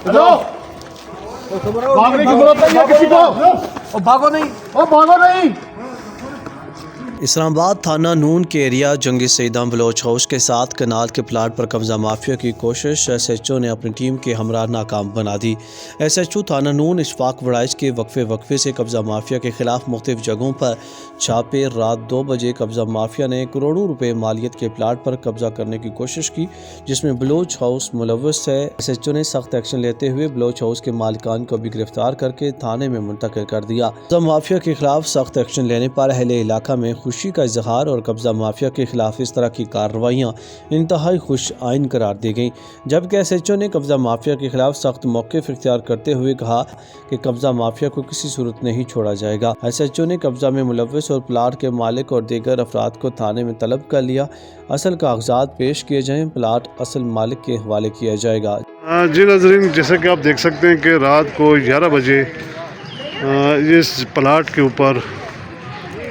भागने की जरूरत नहीं है किसी को। भागो नहीं। इस्लामाबाद थाना नून के एरिया जंगी सईदा बलोच हाउस के साथ कनाल के प्लाट पर कब्जा माफिया की कोशिश SHO ने अपनी टीम के हमरा नाकाम बना दी। SHO थाना नून इशफाक वड़ाइश के वक्फे से कब्जा माफिया के खिलाफ मुख्तलिफ जगहों पर छापे। रात 2 बजे कब्जा माफिया ने करोड़ों रुपए मालियत के प्लाट पर कब्जा करने की कोशिश की, जिसमें बलोच हाउस मुलव्वस है। SHO ने सख्त एक्शन लेते हुए बलोच हाउस के मालिकान को भी गिरफ्तार करके थाने में मुंतकिल कर दिया। कब्जा माफिया के खिलाफ सख्त एक्शन लेने पर अहले इलाका में खुशी का इजहार और कब्जा माफिया के खिलाफ इस तरह की कार्रवाइयाँ इंतहाई खुश आइन करार दी गईं। जबकि SHO ने कब्जा माफिया के खिलाफ सख्त मौक़िफ़ इख्तियार करते हुए कहा कि कब्जा माफिया को किसी सूरत नहीं छोड़ा जाएगा। SHO ने कब्जा में मुलव्वस और प्लाट के मालिक और दीगर अफराद को थाने में तलब कर लिया। असल कागजात पेश किए जाएँ, प्लाट असल मालिक के हवाले किया जाएगा। जी नाज़रीन, जैसे कि आप देख सकते हैं कि रात को 11 बजे इस प्लाट के ऊपर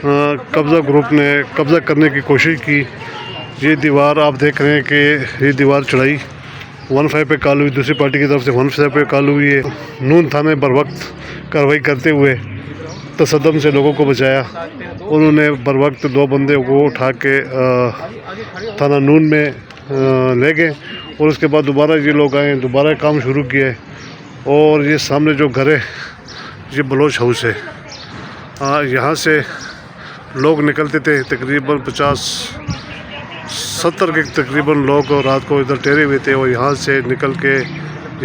कब्ज़ा ग्रुप ने कब्ज़ा करने की कोशिश की। ये दीवार आप देख रहे हैं कि ये दीवार चढ़ाई 15 पे कॉल हुई, दूसरी पार्टी की तरफ से 15 पे कॉल हुई है। नून थाने बर वक्त कार्रवाई करते हुए तसद्दम से लोगों को बचाया। उन्होंने बर वक्त 2 बंदे को उठा के थाना नून में ले गए और उसके बाद दोबारा ये लोग आए, दोबारा काम शुरू किया है। और ये सामने जो घर है ये बलोच हाउस है। यहाँ से लोग निकलते थे, तकरीबन 50-70 के तकरीबन लोग रात को इधर ठहरे हुए थे और यहाँ से निकल के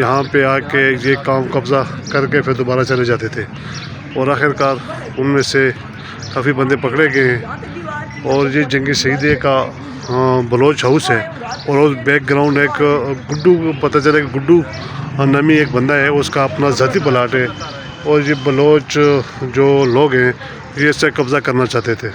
यहाँ पे आके ये काम कब्ज़ा करके फिर दोबारा चले जाते थे। और आखिरकार उनमें से काफ़ी बंदे पकड़े गए हैं। और ये जंगी शहीदे का बलोच हाउस है और उस बैकग्राउंड एक गुड्डू, पता चला कि गुड्डू नामी एक बंदा है, उसका अपना ज़ाती प्लाट है। और ये बलोच जो लोग हैं ये इससे कब्ज़ा करना चाहते थे।